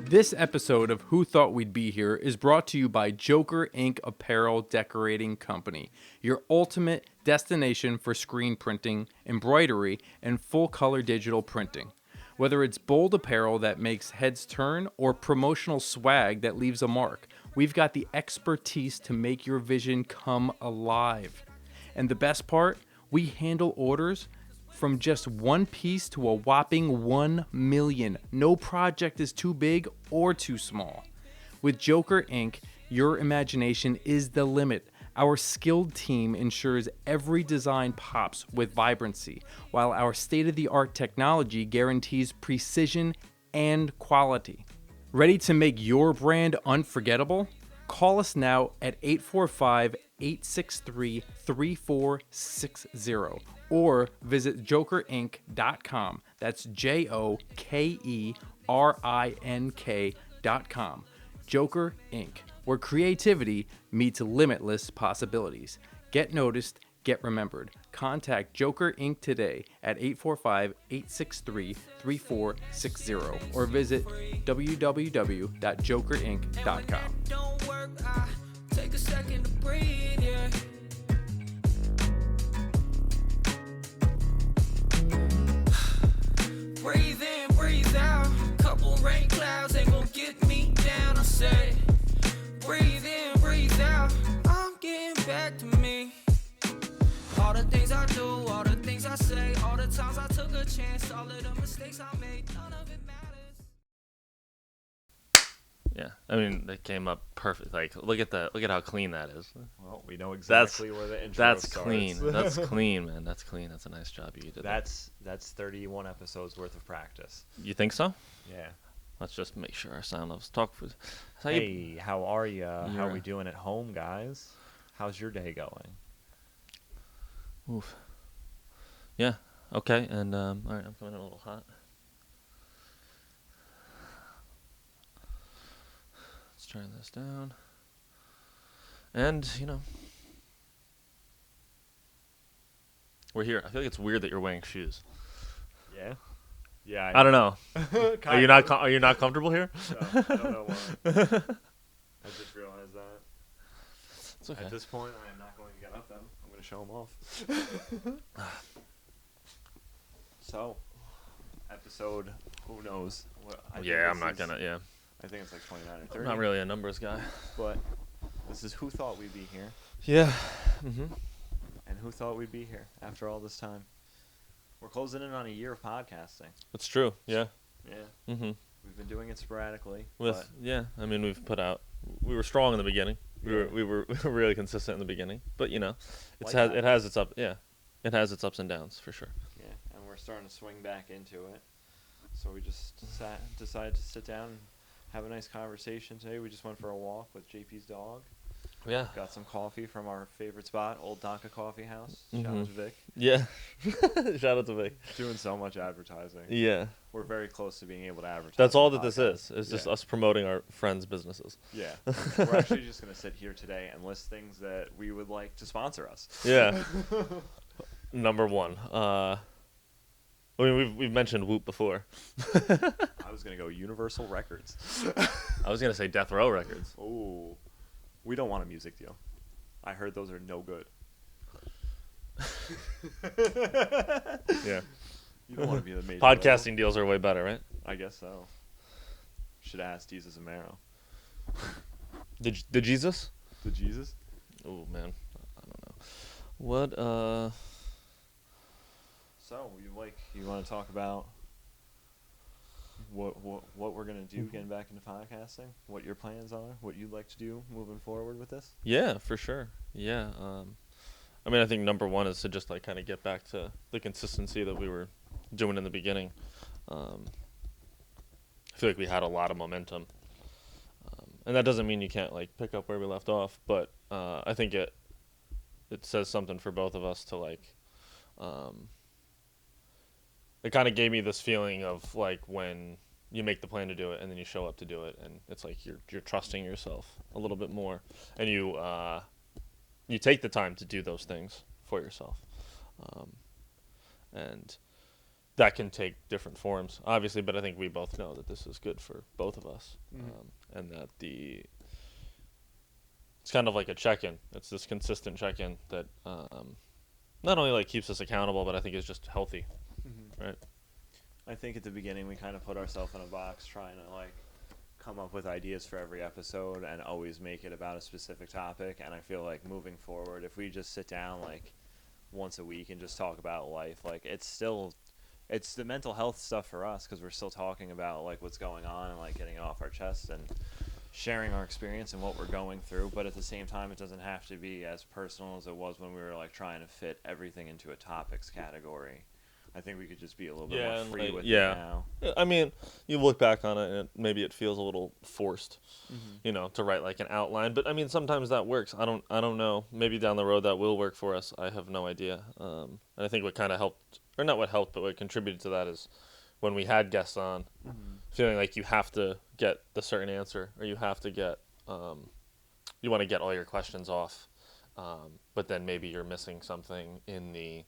This episode of Who Thought We'd Be Here is brought to you by Joker Ink Apparel Decorating Company, your ultimate destination for screen printing, embroidery, and full-color digital printing. Whether it's bold apparel that makes heads turn or promotional swag that leaves a mark, we've got the expertise to make your vision come alive. And the best part, we handle orders from just one piece to a whopping 1 million. No project is too big or too small. With Joker Ink, your imagination is the limit. Our skilled team ensures every design pops with vibrancy, while our state-of-the-art technology guarantees precision and quality. Ready to make your brand unforgettable? Call us now at 845-863-3460 or visit jokerinc.com. That's JOKERINK.com. Joker Inc., where creativity meets limitless possibilities. Get noticed, get remembered. Contact Joker Inc. today at 845-863-3460 or visit www.jokerinc.com. Don't work, I take a second to breathe, yeah. Breathe in, breathe out. Couple rain clouds ain't gon' get me down. I said, breathe in, breathe out. I'm getting back to me. All the things I do, all the things I say, all the times I took a chance, all of the mistakes I made, none of it matters. Yeah, I mean, they came up perfect. Like, look at that. Look at how clean that is. Well, we know exactly where the intro That's starts. clean. That's clean, man. That's clean. That's a nice job you did. That's 31 episodes worth of practice. You think so? Yeah. Let's just make sure our sound levels talk for. Hey, how are you? How are we doing at home, guys? How's your day going? Oof. Yeah. Okay. And all right, I'm coming in a little hot. Let's turn this down. And, we're here. I feel like it's weird that you're wearing shoes. Yeah. Yeah. I don't know. Are you not Are are you not comfortable here? No, I don't know why. I just realized that. It's okay. At this point, I am not going to get up them. I'm going to show them off. So, episode, who knows? I'm not gonna. Yeah. I think it's like 29 or 30. I'm not really a numbers guy. But this is Who Thought We'd Be Here. Yeah. Mm-hmm. And who thought we'd be here after all this time? We're closing in on a year of podcasting. It's true. Yeah. Yeah. Mm-hmm. We've been doing it sporadically. I mean, we've put out. We were strong in the beginning. We were really consistent in the beginning. But it has its up. Yeah. It has its ups and downs for sure. Yeah, and we're starting to swing back into it. So we just decided to sit down and have a nice conversation today. We just went for a walk with JP's dog. Yeah. Got some coffee from our favorite spot, Old Donka Coffee House. Shout out to Vic. Yeah. Shout out to Vic. Doing so much advertising. Yeah. We're very close to being able to advertise. That's all on that the this podcast. is. It's just us promoting our friends' businesses. Yeah. We're actually just going to sit here today and list things that we would like to sponsor us. Yeah. Number one. I mean, we've mentioned Whoop before. I was going to go Universal Records. I was going to say Death Row Records. Oh. We don't want a music deal. I heard those are no good. Yeah. You don't want to be the major Podcasting deals are way better, right? I guess so. Should ask Jesus Amaro. The Jesus? The Jesus? Oh, man. I don't know. What, So, you want to talk about what we're going to do getting back into podcasting? What your plans are? What you'd like to do moving forward with this? Yeah, for sure. Yeah. I mean, I think number one is to just kind of get back to the consistency that we were doing in the beginning. I feel like we had a lot of momentum. And that doesn't mean you can't pick up where we left off, but I think it says something for both of us to it kind of gave me this feeling of when you make the plan to do it and then you show up to do it, and it's you're trusting yourself a little bit more, and you take the time to do those things for yourself, and that can take different forms, obviously. But I think we both know that this is good for both of us, and that it's kind of like a check-in. It's this consistent check-in that not only like keeps us accountable, but I think is just healthy, right? I think at the beginning we kind of put ourselves in a box trying to like come up with ideas for every episode and always make it about a specific topic. And I feel like moving forward, if we just sit down like once a week and just talk about life, like it's the mental health stuff for us because we're still talking about like what's going on and like getting it off our chest and sharing our experience and what we're going through. But at the same time, it doesn't have to be as personal as it was when we were like trying to fit everything into a topics category. I think we could just be a little bit more free with it now. I mean, you look back on it and maybe it feels a little forced, to write like an outline. But I mean, sometimes that works. I don't know. Maybe down the road that will work for us. I have no idea. And I think what kind of helped, or not what helped, but what contributed to that is when we had guests on, feeling like you have to get the certain answer, or you have to get, you want to get all your questions off, but then maybe you're missing something in the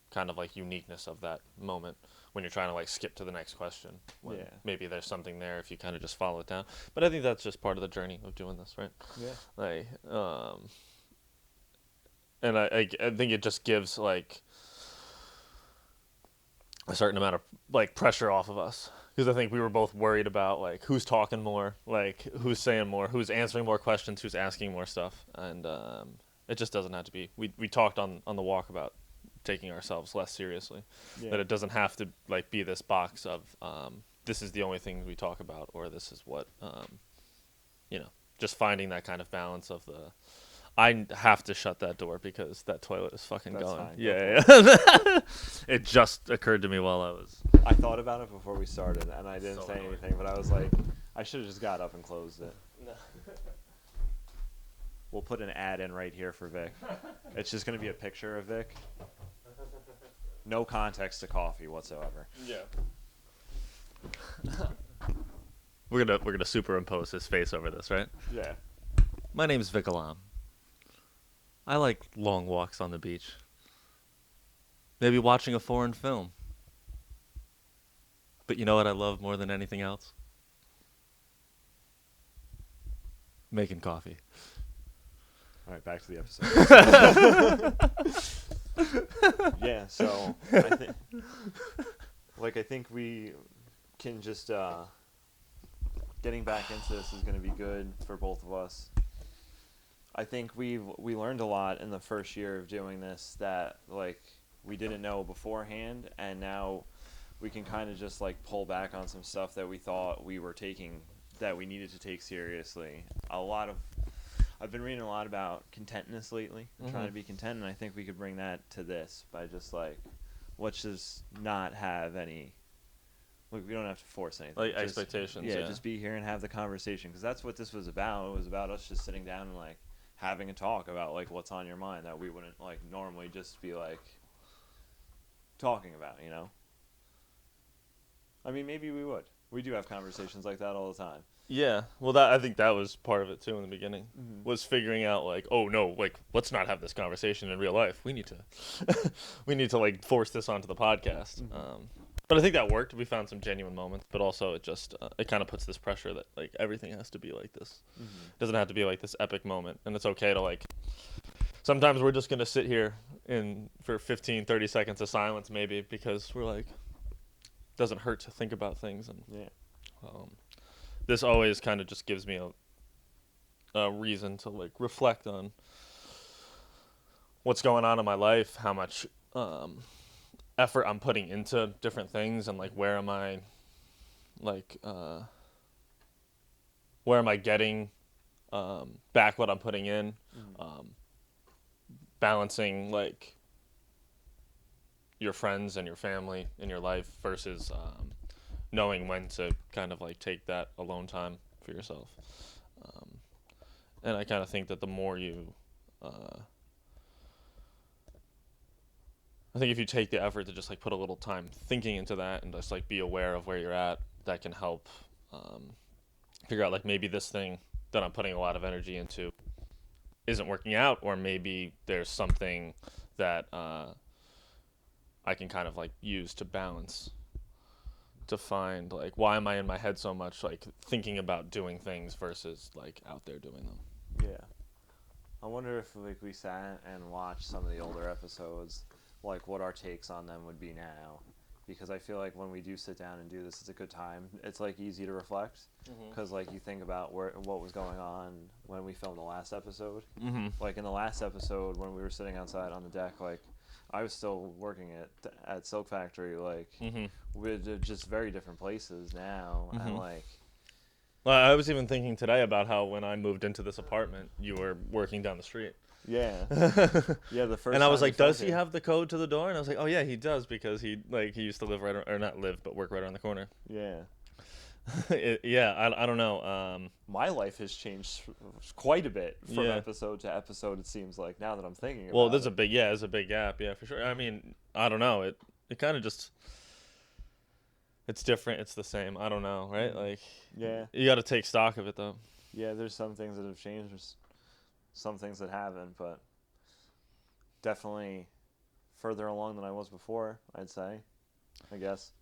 kind of like uniqueness of that moment when you're trying to like skip to the next question. When maybe there's something there if you kind of just follow it down. But I think that's just part of the journey of doing this, right? Yeah. Like, and I think it just gives like a certain amount of like pressure off of us, because I think we were both worried about like who's talking more, like who's saying more, who's answering more questions, who's asking more stuff, and it just doesn't have to be. We talked on the walk about taking ourselves less seriously, that it doesn't have to like be this box of this is the only thing we talk about, or this is what just finding that kind of balance of the. I have to shut that door because that toilet is fucking That's going. fine. Yeah. It just occurred to me while I thought about it before we started, and I didn't say anything, but I was like, I should have just got up and closed it. No. We'll put an ad in right here for Vic. It's just going to be a picture of Vic. No context to coffee whatsoever. Yeah. We're gonna superimpose his face over this, right? Yeah. My name's Vic Alam. I like long walks on the beach. Maybe watching a foreign film. But you know what I love more than anything else? Making coffee. All right, back to the episode. Yeah, so I think we can just getting back into this is going to be good for both of us. I think we learned a lot in the first year of doing this that like we didn't know beforehand, and now we can kind of just like pull back on some stuff that we thought we were taking, that we needed to take seriously. I've been reading a lot about contentness lately, trying to be content, and I think we could bring that to this by just like, let's just not have any. Look, we don't have to force anything. Like just, expectations. Yeah, just be here and have the conversation, because that's what this was about. It was about us just sitting down and like having a talk about like what's on your mind that we wouldn't like normally just be like talking about, you know? I mean, maybe we would. We do have conversations like that all the time. Yeah, well, I think that was part of it too in the beginning, was figuring out like, oh no, like let's not have this conversation in real life. We need to like force this onto the podcast. But I think that worked. We found some genuine moments, but also it just it kind of puts this pressure that like everything has to be like this. It doesn't have to be like this epic moment, and it's okay to like. Sometimes we're just gonna sit here for 15, 30 seconds of silence maybe, because we're like, it doesn't hurt to think about things, and this always kind of just gives me a reason to like reflect on what's going on in my life, how much effort I'm putting into different things, and like where am I getting back what I'm putting in, balancing like your friends and your family in your life versus knowing when to kind of like take that alone time for yourself. And I kind of think that the more you I think if you take the effort to just like put a little time thinking into that and just like be aware of where you're at, that can help figure out like maybe this thing that I'm putting a lot of energy into isn't working out, or maybe there's something that I can kind of like use to balance, to find like why am I in my head so much like thinking about doing things versus like out there doing them. Yeah. I wonder if like we sat and watched some of the older episodes, like what our takes on them would be now, because I feel like when we do sit down and do this, it's a good time. It's like easy to reflect, because like you think about what was going on when we filmed the last episode. Like in the last episode when we were sitting outside on the deck, like I was still working at Silk Factory, like we're just very different places now, and like. Well, I was even thinking today about how when I moved into this apartment, you were working down the street. Yeah. Yeah, the first And I was time we like, does filmed he here. have the code to the door? And I was like, oh yeah, he does, because he used to live or not live, but work right around the corner. Yeah. I don't know. My life has changed quite a bit from Yeah. episode to episode, it seems like, now that I'm thinking about Well, it. there's a big gap, yeah, for sure. I mean, I don't know. It kind of just, it's different. It's the same. I don't know, right? Like, Yeah. you got to take stock of it though. Yeah, there's some things that have changed, there's some things that haven't, but definitely further along than I was before, I'd say, I guess.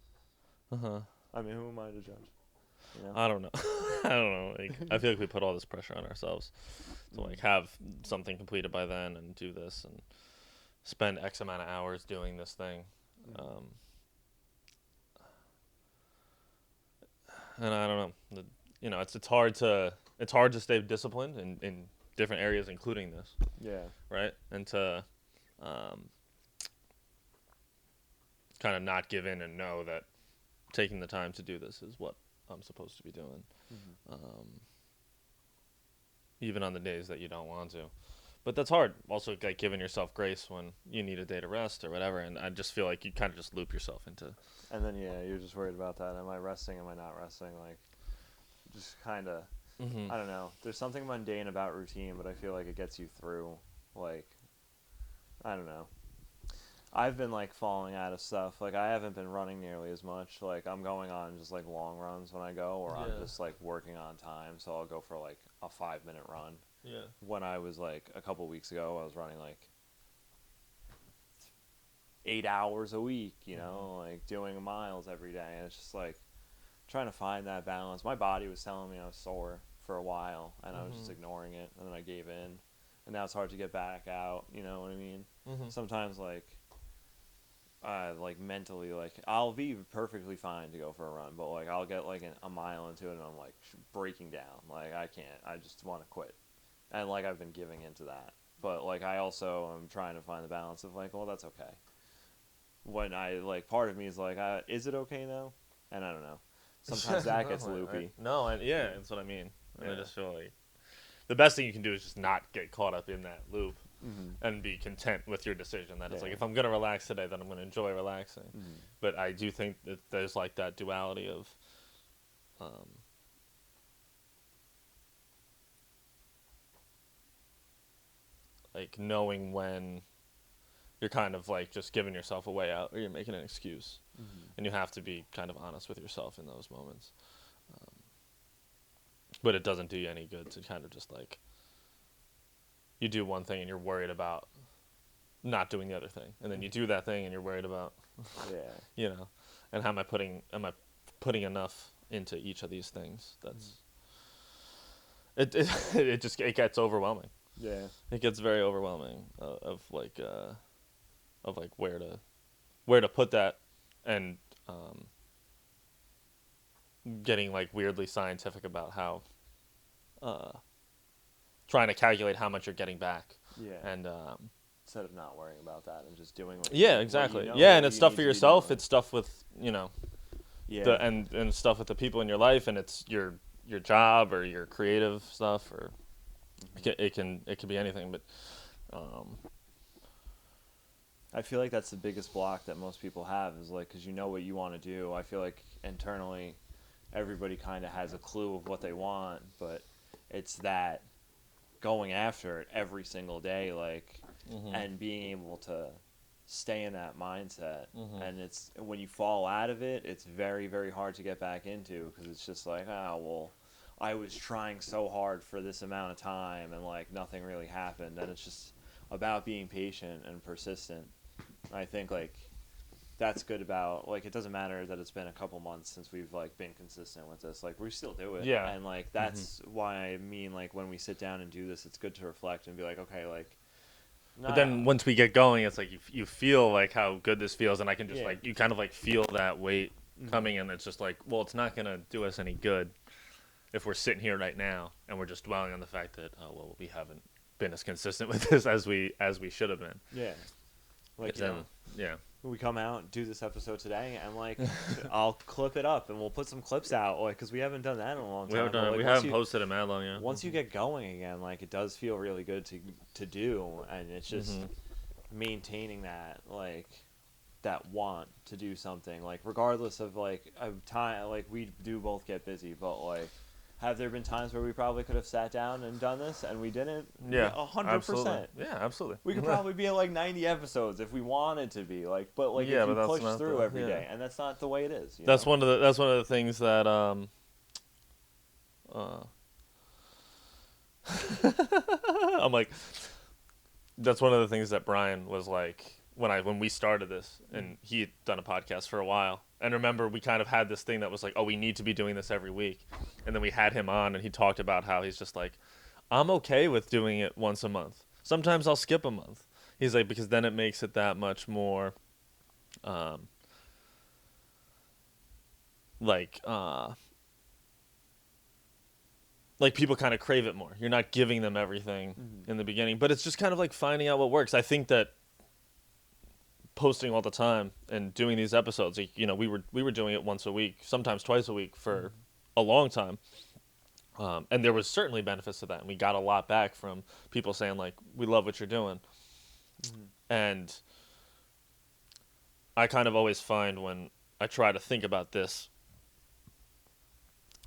I mean, who am I to judge? You know? I don't know. I don't know. Like, I feel like we put all this pressure on ourselves to like have something completed by then and do this and spend X amount of hours doing this thing. And I don't know. It's hard to stay disciplined in different areas, including this, Yeah. right? And to kind of not give in and know that taking the time to do this is what I'm supposed to be doing, even on the days that you don't want to. But that's hard. Also, like giving yourself grace when you need a day to rest or whatever. And I just feel like you kind of just loop yourself into. And then, yeah, you're just worried about that. Am I resting? Am I not resting? Like, just kind of, I don't know. There's something mundane about routine, but I feel like it gets you through, like, I don't know. I've been, like, falling out of stuff. Like, I haven't been running nearly as much. Like, I'm going on just, like, long runs when I go, or I'm Yeah. just, like, working on time. So I'll go for, like, a 5-minute run. Yeah. When I was, like, a couple weeks ago, I was running, like, 8 hours a week, you know, like, doing miles every day. And it's just, like, trying to find that balance. My body was telling me I was sore for a while, and I was just ignoring it, and then I gave in. And now it's hard to get back out, you know what I mean? Sometimes, like mentally, like, I'll be perfectly fine to go for a run, but, like, I'll get, like, a mile into it, and I'm, like, breaking down. Like, I can't. I just want to quit. And, like, I've been giving into that. But, like, I also am trying to find the balance of, like, well, that's okay. When I, like, part of me is, like, is it okay now? And I don't know. Sometimes that gets loopy. Yeah, that's what I mean. And I Yeah. just feel like the best thing you can do is just not get caught up in that loop and be content with your decision. That it's like, Yeah. if I'm going to relax today, then I'm going to enjoy relaxing. But I do think that there's like that duality of like knowing when you're kind of like just giving yourself a way out or you're making an excuse. And you have to be kind of honest with yourself in those moments. But it doesn't do you any good to kind of just like, you do one thing and you're worried about not doing the other thing. And then you do that thing and you're worried about, Yeah. And how am I putting enough into each of these things? That's, it gets overwhelming. Yeah. It gets very overwhelming of where to put that, and getting like weirdly scientific about how trying to calculate how much you're getting back. Yeah. And Instead of not worrying about that and just doing what yeah, what exactly. you know Yeah, that and it's you stuff need for to be yourself. doing. It's stuff with Yeah. and stuff with the people in your life, and it's your job or your creative stuff, or it can be anything. But I feel like that's the biggest block that most people have, is like, because you know what you want to do. I feel like internally everybody kind of has a clue of what they want, but it's that going after it every single day, like, and being able to stay in that mindset. And it's, when you fall out of it, it's very, very hard to get back into, because it's just like, oh, well, I was trying so hard for this amount of time and, like, nothing really happened. And it's just about being patient and persistent. I think, like, that's good about, like, it doesn't matter that it's been a couple months since we've, like, been consistent with this. Like, we still do it. Yeah. And, like, that's why I mean, like, when we sit down and do this, it's good to reflect and be like, okay, like, But then once we get going, it's like you feel like how good this feels, and I can just like you kind of like feel that weight coming, and it's just like, well, it's not gonna do us any good if we're sitting here right now and we're just dwelling on the fact that we haven't been as consistent with this as we should have been. Yeah. Like, Yeah. we come out, do this episode today, and, like, I'll clip it up, and we'll put some clips out, like, because we haven't done that in a long time. We haven't posted it mad long, yeah. Once you get going again, like, it does feel really good to do, and it's just maintaining that, like, that want to do something, like, regardless of, like, a time, like, we do both get busy, but, like, have there been times where we probably could have sat down and done this and we didn't? Yeah, 100%. Yeah, absolutely. We could probably be at like 90 episodes if we wanted to be, like, but like Yeah, if you but that's push not through the- every yeah. day, and that's not the way it is. You That's know? one of the things that I'm like, that's one of the things that Brian was like when we started this, and he had done a podcast for a while. And remember, we kind of had this thing that was like, oh, we need to be doing this every week. And then we had him on, and he talked about how he's just like, I'm okay with doing it once a month. Sometimes I'll skip a month. He's like, because then it makes it that much more, like people kind of crave it more. You're not giving them everything in the beginning, but it's just kind of like finding out what works. I think that posting all the time and doing these episodes, like, you know, we were doing it once a week, sometimes twice a week for a long time. And there was certainly benefits to that. And we got a lot back from people saying, like, we love what you're doing. And I kind of always find when I try to think about this,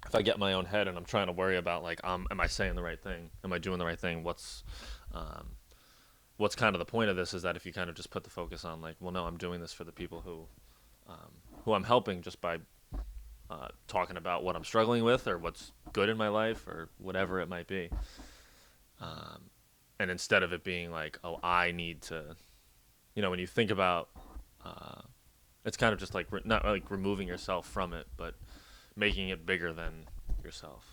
if I get in my own head and I'm trying to worry about, like, am I saying the right thing? Am I doing the right thing? What's kind of the point of this is that if you kind of just put the focus on, like, well, no, I'm doing this for the people who I'm helping just by talking about what I'm struggling with or what's good in my life or whatever it might be. And instead of it being like, oh, I need to, you know, when you think about, it's kind of just like not like removing yourself from it, but making it bigger than yourself.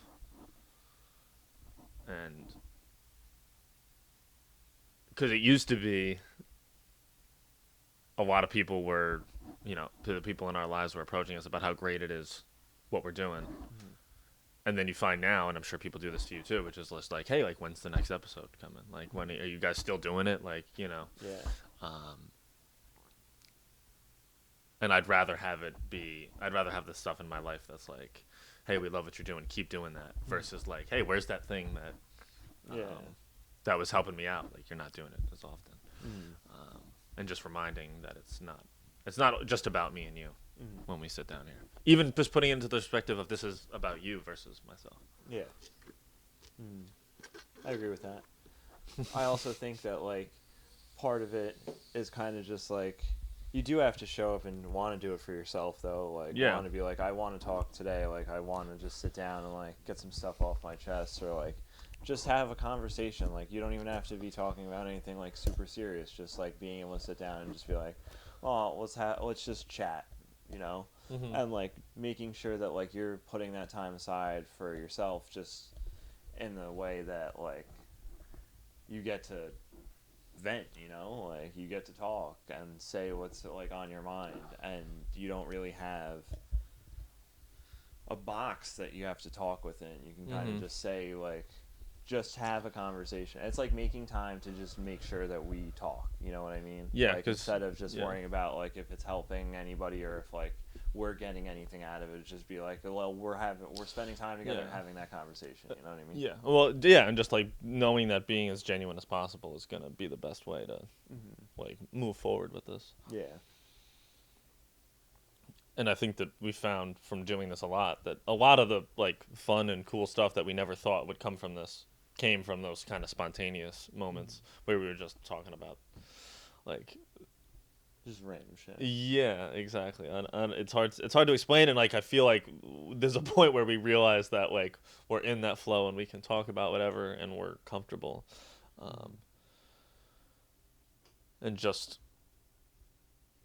And because it used to be a lot of people were, you know, the people in our lives were approaching us about how great it is what we're doing. And then you find now, and I'm sure people do this to you too, which is just like, hey, like, when's the next episode coming? Like, when are you guys still doing it? Like, you know. Yeah. And I'd rather have the stuff in my life that's like, hey, we love what you're doing, keep doing that, versus like, hey, where's that thing that that was helping me out? Like, you're not doing it as often. And just reminding that it's not just about me and you when we sit down here. Even just putting it into the perspective of this is about you versus myself. Yeah. I agree with that. I also think that, like, part of it is kind of just like, you do have to show up and want to do it for yourself, though. Like, want to be like, I want to talk today. Like, I want to just sit down and, like, get some stuff off my chest, or, like, just have a conversation. Like, you don't even have to be talking about anything, like, super serious. Just, like, being able to sit down and just be like, oh, let's just chat, you know? And, like, making sure that, like, you're putting that time aside for yourself, just in the way that, like, you get to vent, you know, like, you get to talk and say what's, like, on your mind, and you don't really have a box that you have to talk within. You can kind of just say, like, just have a conversation. It's like making time to just make sure that we talk, you know what I mean? Yeah, like, 'cause- instead of just worrying about, like, if it's helping anybody or if, like, we're getting anything out of it, just be like, well, we're spending time together and having that conversation, you know what I mean? Yeah. Well, yeah, and just like knowing that being as genuine as possible is gonna be the best way to like move forward with this. Yeah. And I think that we found from doing this a lot that a lot of the like fun and cool stuff that we never thought would come from this came from those kind of spontaneous moments where we were just talking about like Just random shit. yeah, exactly. And it's hard to explain, and like I feel like there's a point where we realize that like we're in that flow and we can talk about whatever and we're comfortable. And just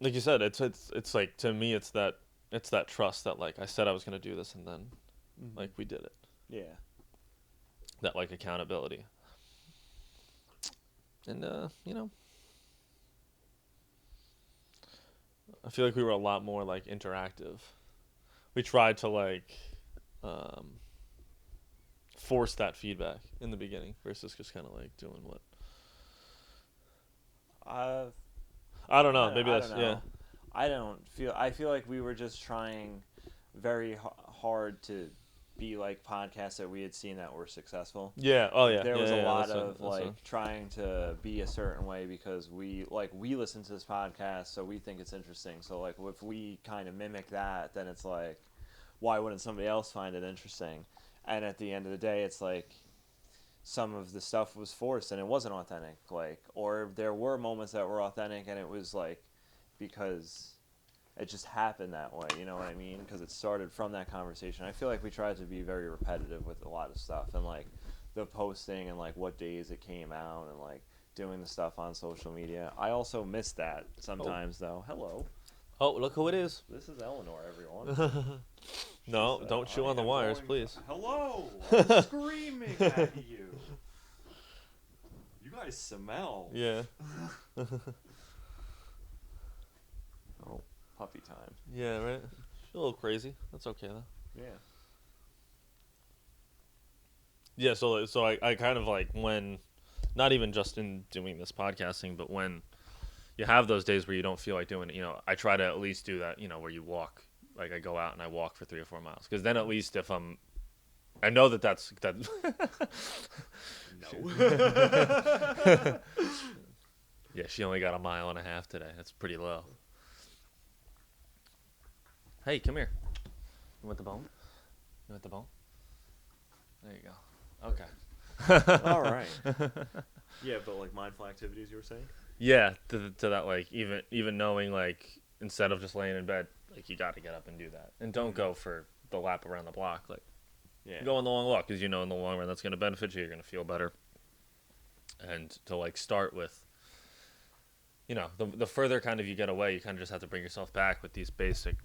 like you said, it's like, to me, it's that trust that, like, I said I was gonna do this, and then like we did it. Yeah. That, like, accountability. And I feel like we were a lot more, like, interactive. We tried to, like, force that feedback in the beginning versus just kind of like doing what. I don't know. Maybe I that's don't know. I feel like we were just trying very hard to be like podcasts that we had seen that were successful. Yeah. Oh yeah. There yeah, was yeah, a lot that's of that's like trying to be a certain way because we listen to this podcast, so we think it's interesting. So like if we kind of mimic that, then it's like, why wouldn't somebody else find it interesting? And at the end of the day, it's like some of the stuff was forced and it wasn't authentic. Like, or there were moments that were authentic and it was like because it just happened that way. You know what I mean? Because it started from that conversation. I feel like we tried to be very repetitive with a lot of stuff and like the posting and like what days it came out and like doing the stuff on social media. I also miss that sometimes though. Hello. Oh, look who it is. This is Eleanor, everyone. No, She's, don't chew I on the am wires, going- please. Hello. I'm screaming at you. You guys smell. Yeah. Oh, puppy time. Yeah. Right. A little crazy. That's okay though. Yeah. Yeah. So I kind of like when, not even just in doing this podcasting, but when you have those days where you don't feel like doing it, I try to at least do that, where you walk, like I go out and I walk for 3 or 4 miles. Because then at least if I know that. No. Yeah, she only got 1.5 miles today. That's pretty low. Hey, come here. You want the bone? You want the bone? There you go. Okay. All right. Yeah, but like mindful activities, you were saying? Yeah, to that, like, even knowing, like, instead of just laying in bed, like, you got to get up and do that. And don't go for the lap around the block. Like, Yeah. go on the long walk because in the long run that's going to benefit you. You're going to feel better. And to, like, start with, the further kind of you get away, you kind of just have to bring yourself back with these basic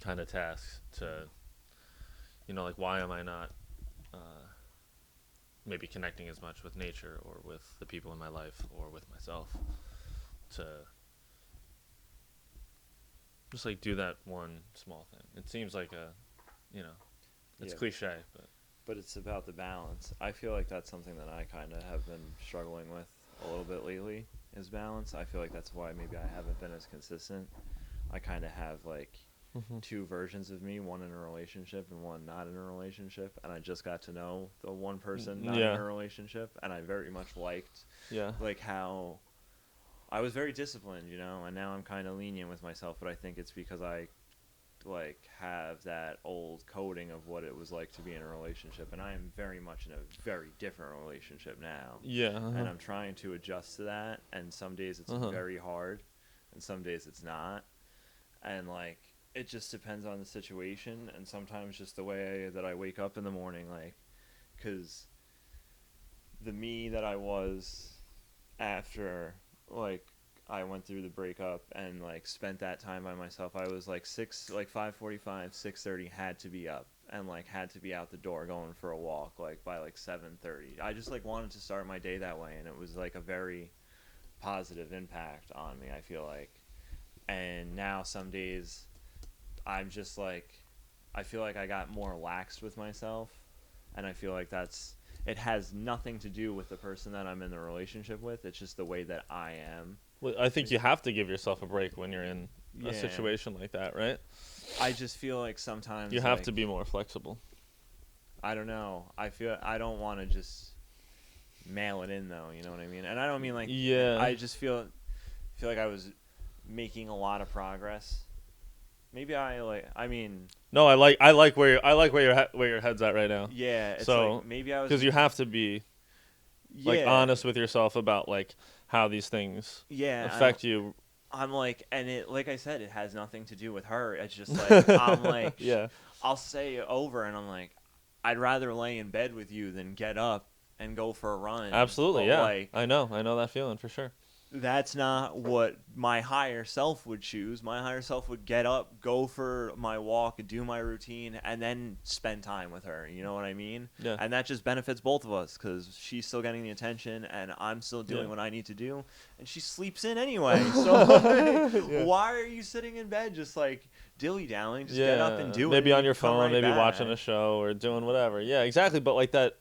kind of tasks to, like, why am I not maybe connecting as much with nature or with the people in my life or with myself to just, like, do that one small thing. It seems like it's Yeah. cliche, But it's about the balance. I feel like that's something that I kind of have been struggling with a little bit lately is balance. I feel like that's why maybe I haven't been as consistent. I kind of have like two versions of me, one in a relationship and one not in a relationship, and I just got to know the one person not in a relationship, and I very much liked yeah. like how I was very disciplined, and now I'm kind of lenient with myself, but I think it's because I like have that old coding of what it was like to be in a relationship, and I am very much in a very different relationship now. Yeah. And I'm trying to adjust to that, and some days it's very hard and some days it's not, and like it just depends on the situation, and sometimes just the way that I wake up in the morning, like, because the me that I was after like I went through the breakup and like spent that time by myself, I was like 5:45, 6:30 had to be up and like had to be out the door going for a walk like by like 7:30. I just like wanted to start my day that way, and it was like a very positive impact on me, I feel like. And now some days I'm just like, I feel like I got more laxed with myself, and I feel like it has nothing to do with the person that I'm in the relationship with. It's just the way that I am. Well, I think you have to give yourself a break when you're in a situation like that, right? I just feel like sometimes you have to be more flexible. I don't know. I don't want to just mail it in though. You know what I mean? And I don't mean like. Yeah. I just feel like I was making a lot of progress. Maybe No, I like where your head's at right now. Yeah. It's so like maybe I was because you have to be like honest with yourself about like how these things affect you. I'm like, and it, like I said, it has nothing to do with her. It's just like I'm like, yeah. I'll say it over, and I'm like, I'd rather lay in bed with you than get up and go for a run. Absolutely, but yeah. Like, I know that feeling for sure. that's not what my higher self would choose. My higher self would get up, go for my walk, do my routine, and then spend time with her. You know what I mean? Yeah. And that just benefits both of us because she's still getting the attention and I'm still doing Yeah. what I need to do. And she sleeps in anyway. So why are you sitting in bed just like dilly-dallying? Just get up and do it. Maybe and on you your can come phone, right maybe back. watching a show or doing whatever. Yeah, exactly. But like that,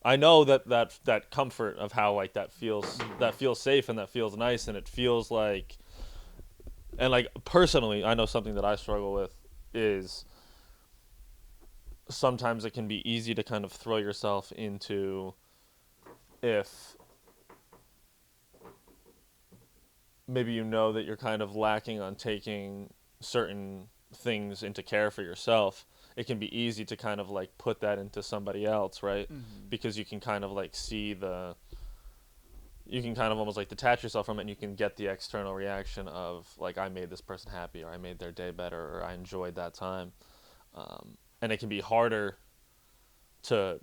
I know that comfort of how like that feels safe and that feels nice and it feels like, and like personally, I know something that I struggle with is sometimes it can be easy to kind of throw yourself into if maybe you know that you're kind of lacking on taking certain things into care for yourself. It can be easy to kind of like put that into somebody else, right? Because you can kind of like you can kind of almost like detach yourself from it and you can get the external reaction of like, I made this person happy or I made their day better or I enjoyed that time. And it can be harder to,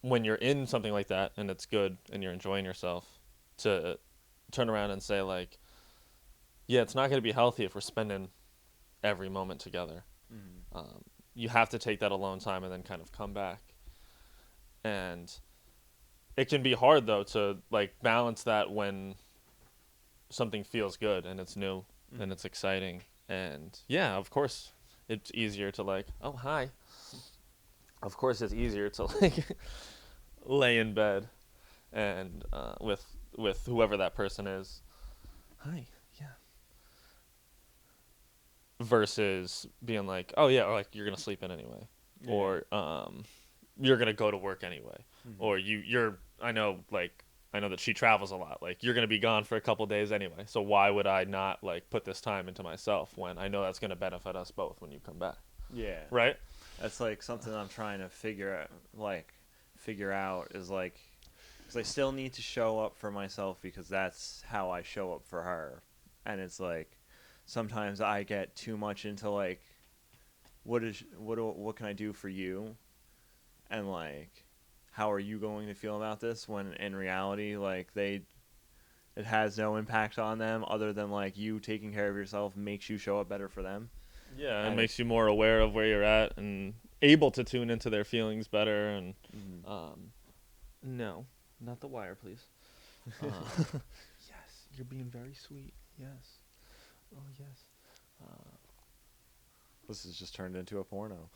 when you're in something like that and it's good and you're enjoying yourself, to turn around and say like, yeah, it's not going to be healthy if we're spending every moment together. You have to take that alone time and then kind of come back. And it can be hard though to like balance that when something feels good and it's new and it's exciting. And yeah, of course it's easier to like, oh, hi. Of course it's easier to like lay in bed and with whoever that person is. Hi. Yeah. Versus being like, oh yeah, or like you're gonna sleep in anyway, or you're gonna go to work anyway, or I know that she travels a lot. Like you're gonna be gone for a couple days anyway, so why would I not like put this time into myself when I know that's gonna benefit us both when you come back? Yeah. Right. That's like something I'm trying to figure out is like, because I still need to show up for myself because that's how I show up for her, and it's like sometimes I get too much into like what can I do for you, and like how are you going to feel about this, when in reality like it has no impact on them other than like you taking care of yourself makes you show up better for them. Yeah, it makes you more aware of where you're at and able to tune into their feelings better. And no, not the wire, please. Yes, you're being very sweet. Yes. Oh yes. This has just turned into a porno.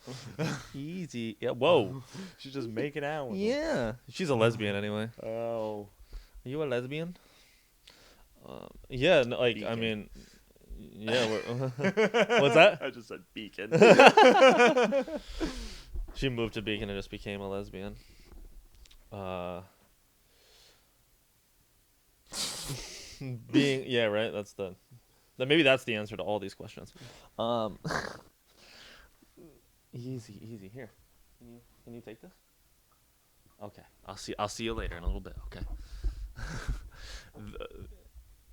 Easy. Yeah. Whoa. She's just making out with him. Yeah. She's a lesbian anyway. Oh. Are you a lesbian? Yeah. No, like I Beacon. mean, yeah. What's that? I just said beacon. She moved to Beacon and just became a lesbian. Yeah, right. Maybe that's the answer to all these questions. Easy. Here, can you take this? Okay, I'll see you later in a little bit. Okay.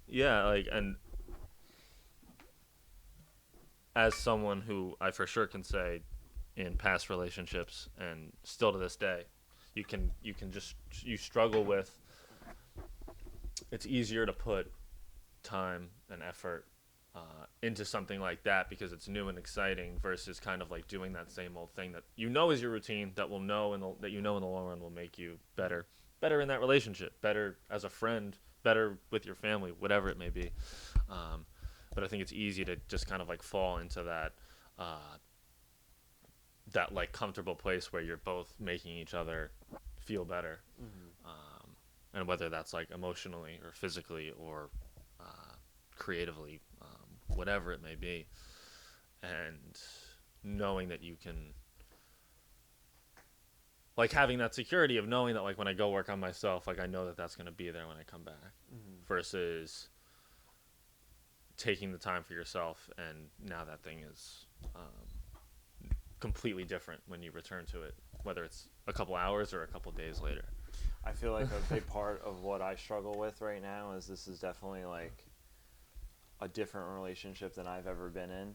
Yeah, like, and as someone who I for sure can say, in past relationships and still to this day, you struggle with. It's easier to put time and effort into something like that because it's new and exciting versus kind of like doing that same old thing that you know is your routine that will know that you know in the long run will make you better in that relationship, better as a friend, better with your family, whatever it may be. But I think it's easy to just kind of like fall into that that like comfortable place where you're both making each other feel better. And whether that's like emotionally or physically or creatively, whatever it may be, and knowing that you can, like, having that security of knowing that like when I go work on myself, like I know that that's going to be there when I come back, versus taking the time for yourself and now that thing is completely different when you return to it, whether it's a couple hours or a couple days later. I feel like a big part of what I struggle with right now is this is definitely like a different relationship than I've ever been in.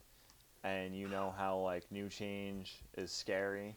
And you know how like new change is scary.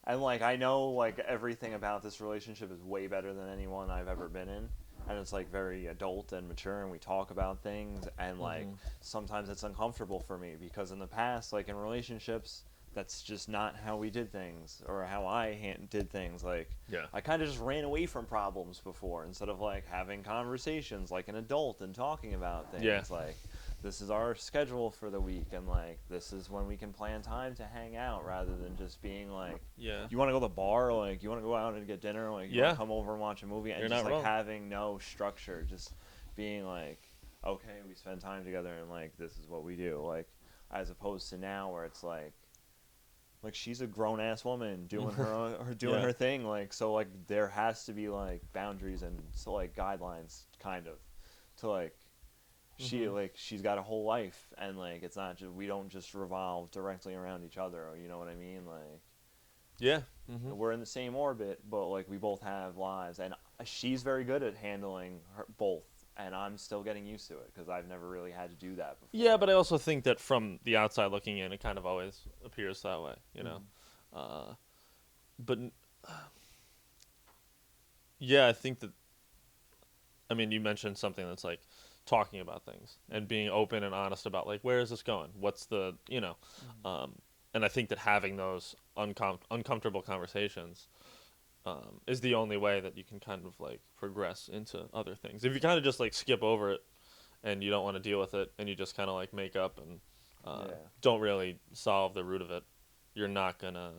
And like I know like everything about this relationship is way better than anyone I've ever been in. and it's like very adult and mature, and we talk about things, and like sometimes it's uncomfortable for me because in the past, like in relationships, that's just not how we did things or how I did things. Like Yeah. I kind of just ran away from problems before instead of like having conversations like an adult and talking about things. Yeah. Like this is our schedule for the week, and like this is when we can plan time to hang out rather than just being like, Yeah. you want to go to the bar, like you want to go out and get dinner, like you Yeah. want to come over and watch a movie, and You're just not like wrong. having no structure, just being like, okay, we spend time together and like this is what we do, like as opposed to now where it's like she's a grown ass woman doing doing Yeah. her thing, like so like there has to be like boundaries and so like guidelines kind of to like she's got a whole life, and like it's not just we don't just revolve directly around each other, or you know what I mean, like Yeah. we're in the same orbit, but like we both have lives, and she's very good at handling her both, and I'm still getting used to it because I've never really had to do that before. Yeah, but I also think that from the outside looking in, it kind of always appears that way, you know. But yeah, I think that. I mean, you mentioned something that's like talking about things and being open and honest about like where is this going? What's the and I think that having those uncomfortable conversations is the only way that you can kind of like progress into other things. If you kind of just like skip over it and you don't want to deal with it and you just kind of like make up and don't really solve the root of it, you're not gonna.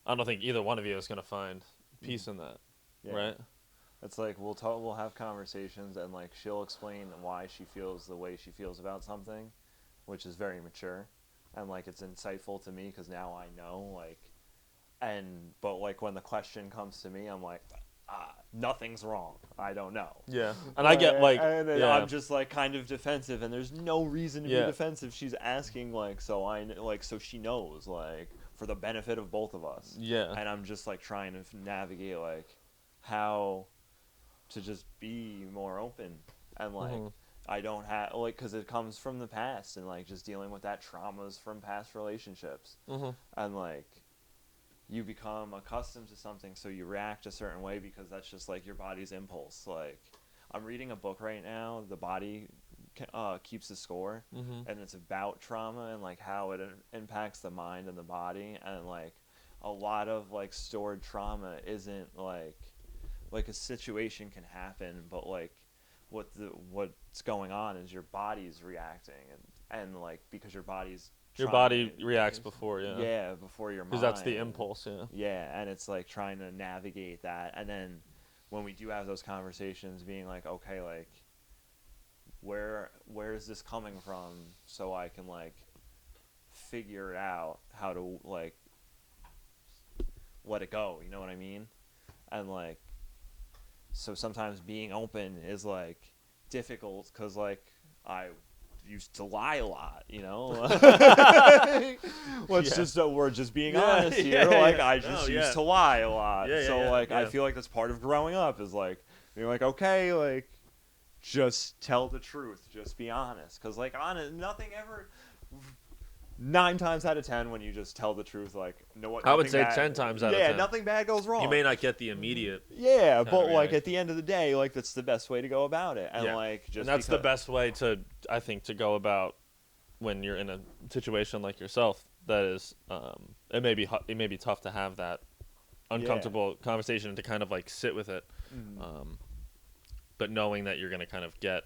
I don't think either one of you is gonna find peace in that, right? It's like we'll have conversations, and like she'll explain why she feels the way she feels about something, which is very mature, and like it's insightful to me because now I know, like, but like when the question comes to me, I'm like, nothing's wrong, I don't know. Yeah, and I get like, and then yeah. I'm just like kind of defensive, and there's no reason to be defensive. She's asking like so so she knows, like, for the benefit of both of us. Yeah. And I'm just like trying to navigate like how to just be more open, and like I don't have like because it comes from the past, and like just dealing with that traumas from past relationships, and like you become accustomed to something, so you react a certain way because that's just like your body's impulse. Like I'm reading a book right now, The Body Keeps the Score, and it's about trauma and like how it impacts the mind and the body, and like a lot of like stored trauma isn't like a situation can happen, but like what's going on is your body's reacting, and like because your body reacts before, before your mind, because that's the impulse. and it's like trying to navigate that, and then when we do have those conversations, being like, okay, like where is this coming from, so I can like figure out how to like let it go, you know what I mean? And like so sometimes being open is like difficult because like I used to lie a lot, you know. We're just being honest here. I just used to lie a lot. I feel like that's part of growing up is like being like, okay, like just tell the truth, just be honest, because like nothing ever. 9 times out of 10, when you just tell the truth, like I would say 10 times out of 10. Nothing bad goes wrong. You may not get the immediate. Yeah, but like at the end of the day, like that's the best way to go about it, and like just. And that's the best way to, I think, to go about when you're in a situation like yourself. That is, it may be tough to have that uncomfortable conversation and to kind of like sit with it, but knowing that you're going to kind of get.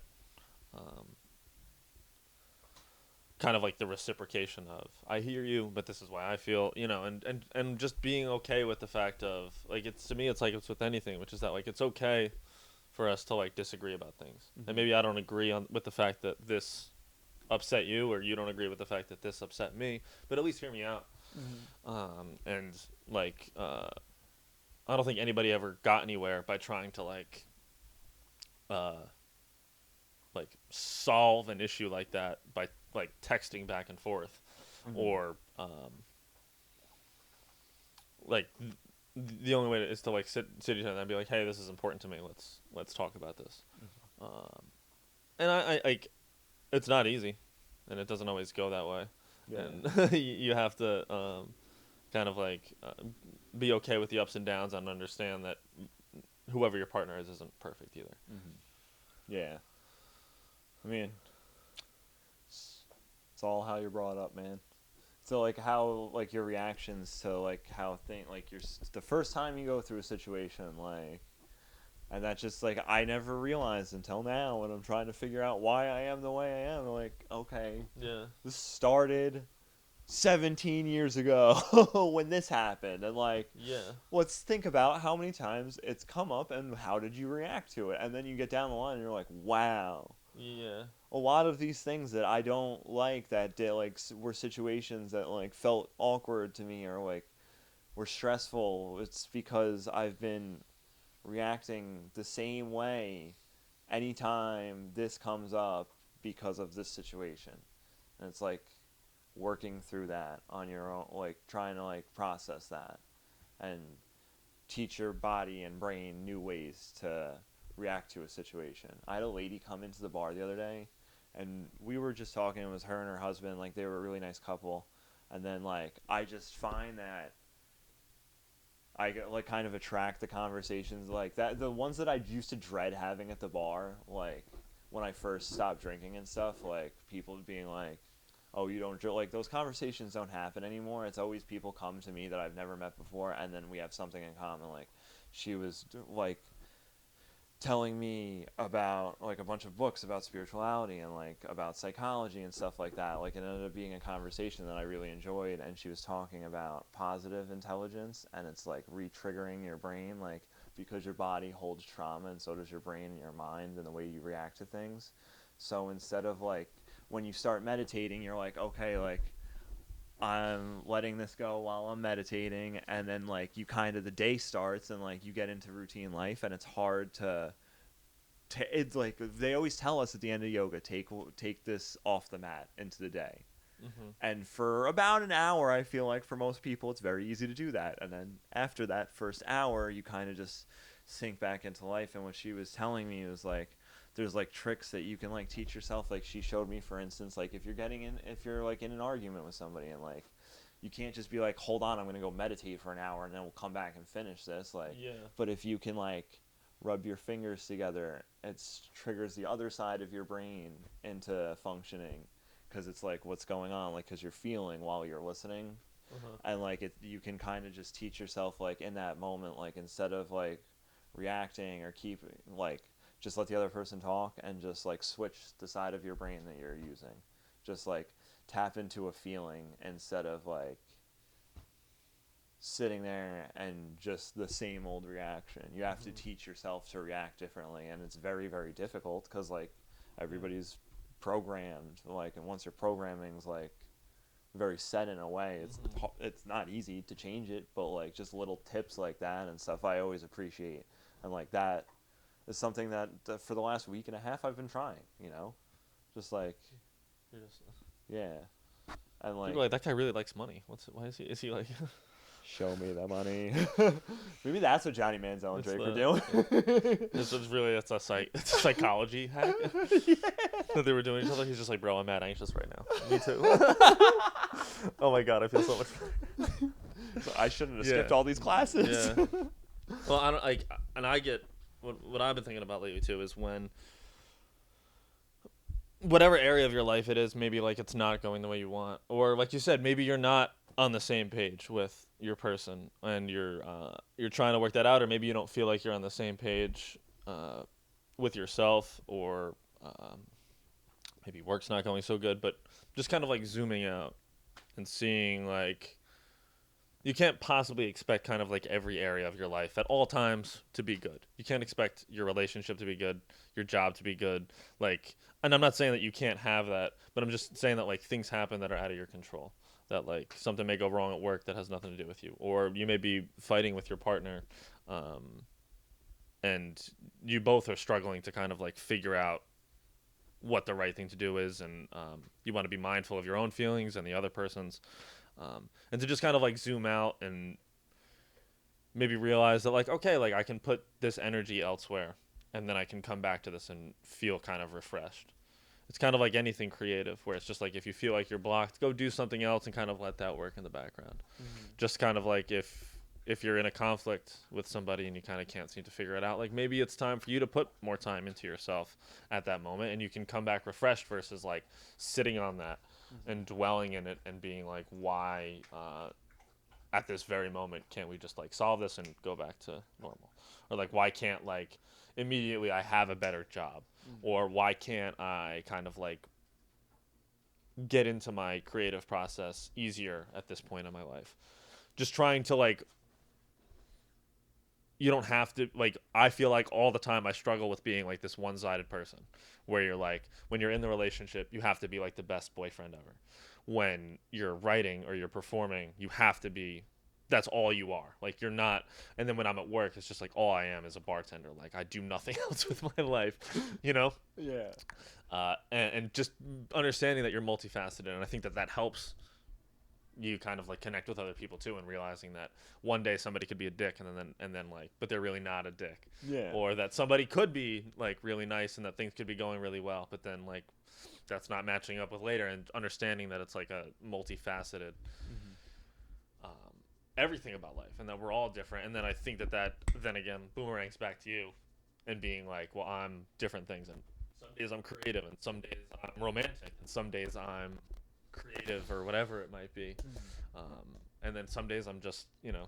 Kind of like the reciprocation of I hear you, but this is why I feel, you know, and just being okay with the fact of like it's to me it's like it's with anything, which is that like it's okay for us to like disagree about things, and maybe I don't agree with the fact that this upset you, or you don't agree with the fact that this upset me, but at least hear me out. And like I don't think anybody ever got anywhere by trying to like solve an issue like that by like texting back and forth, or like the only way is to like sit each other and be like, hey, this is important to me. Let's talk about this. And I like it's not easy, and it doesn't always go that way. And you have to kind of like be okay with the ups and downs and understand that whoever your partner is isn't perfect either. Yeah. I mean, it's all how you're brought up, man. So like how like your reactions to like how like the first time you go through a situation like, and that's just like I never realized until now when I'm trying to figure out why I am the way I am. Like, okay, Yeah. this started 17 years ago when this happened, and like, Yeah. let's think about how many times it's come up and how did you react to it, and then you get down the line and you're like, wow. Yeah. A lot of these things that I don't like that did like were situations that like felt awkward to me or like were stressful. It's because I've been reacting the same way anytime this comes up because of this situation. And it's like working through that on your own, like trying to like process that and teach your body and brain new ways to react to a situation. I had a lady come into the bar the other day and we were just talking. It was her and her husband, like they were a really nice couple. And then like I just find that I like kind of attract the conversations like that, the ones that I used to dread having at the bar, like when I first stopped drinking and stuff, like people being like, oh, you don't drink, like those conversations don't happen anymore. It's always people come to me that I've never met before and then we have something in common. Like she was like telling me about like a bunch of books about spirituality and like about psychology and stuff like that. Like it ended up being a conversation that I really enjoyed, and she was talking about positive intelligence, and it's like re-triggering your brain, like because your body holds trauma and so does your brain and your mind and the way you react to things. So instead of like when you start meditating, you're like, okay, like I'm letting this go while I'm meditating, and then like you kind of the day starts and like you get into routine life, and it's hard to it's like they always tell us at the end of yoga, take this off the mat into the day. And for about an hour, I feel like for most people it's very easy to do that, and then after that first hour you kind of just sink back into life. And what she was telling me was like there's like tricks that you can like teach yourself. Like she showed me, for instance, like if you're like in an argument with somebody and like you can't just be like, hold on, I'm gonna go meditate for an hour and then we'll come back and finish this. Like, Yeah. but if you can like rub your fingers together, it triggers the other side of your brain into functioning, because it's like what's going on, like because you're feeling while you're listening. And like you can kind of just teach yourself like in that moment, like instead of like reacting or keeping like just let the other person talk and just like switch the side of your brain that you're using. Just like tap into a feeling instead of like sitting there and just the same old reaction. You have to teach yourself to react differently, and it's very, very difficult because like everybody's programmed, like, and once your programming's like very set in a way, it's not easy to change it, but like just little tips like that and stuff I always appreciate. And like that is something that for the last week and a half I've been trying, just like You're just, yeah. And like, people are like, that guy really likes money. Why is he like show me the money. Maybe that's what Johnny Manziel and Drake are doing. it's a psychology hack that they were doing each other. He's just like, bro, I'm mad anxious right now. Me too. Oh my god, I feel so much So I shouldn't have skipped all these classes. Yeah. Well, I don't like, and I get what I've been thinking about lately too is when whatever area of your life it is, maybe like it's not going the way you want, or like you said, maybe you're not on the same page with your person and you're trying to work that out, or maybe you don't feel like you're on the same page with yourself, or maybe work's not going so good, but just kind of like zooming out and seeing like you can't possibly expect kind of like every area of your life at all times to be good. You can't expect your relationship to be good, your job to be good. Like, and I'm not saying that you can't have that, but I'm just saying that like things happen that are out of your control. That like something may go wrong at work that has nothing to do with you, or you may be fighting with your partner, and you both are struggling to kind of like figure out what the right thing to do is, and you want to be mindful of your own feelings and the other person's. And to just kind of like zoom out and maybe realize that like, okay, like I can put this energy elsewhere and then I can come back to this and feel kind of refreshed. It's kind of like anything creative where it's just like if you feel like you're blocked, go do something else and kind of let that work in the background. Just kind of like if if you're in a conflict with somebody and you kind of can't seem to figure it out, like maybe it's time for you to put more time into yourself at that moment, and you can come back refreshed versus like sitting on that and dwelling in it and being like, why at this very moment can't we just like solve this and go back to normal, or like why can't like immediately I have a better job, or why can't I kind of like get into my creative process easier at this point in my life. Just trying to like, you don't have to like, I feel like all the time I struggle with being like this one-sided person where you're like, when you're in the relationship you have to be like the best boyfriend ever. When you're writing or you're performing, you have to be, that's all you are, like you're not. And then when I'm at work, it's just like all I am is a bartender, like I do nothing else with my life, you know. Yeah. And just understanding that you're multifaceted, and I think that that helps you kind of like connect with other people too, and realizing that one day somebody could be a dick and then like, but they're really not a dick. Yeah. Or that somebody could be like really nice and that things could be going really well, but then like that's not matching up with later, and understanding that it's like a multifaceted everything about life, and that we're all different. And then I think that then again boomerangs back to you and being like, well, I'm different things, and some days I'm creative and some days I'm romantic and some days I'm creative or whatever it might be. And then some days I'm just, you know,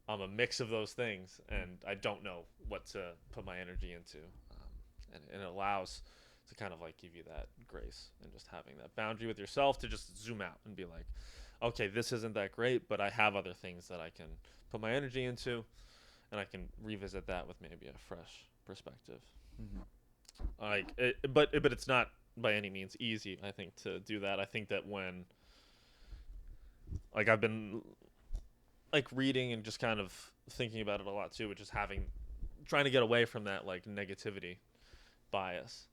I'm a mix of those things and I don't know what to put my energy into. And it allows to kind of like give you that grace and just having that boundary with yourself to just zoom out and be like, okay, this isn't that great, but I have other things that I can put my energy into, and I can revisit that with maybe a fresh perspective. Like, but it's not by any means easy, I think, to do that. I think that when, like, I've been like reading and just kind of thinking about it a lot too, which is trying to get away from that like negativity bias,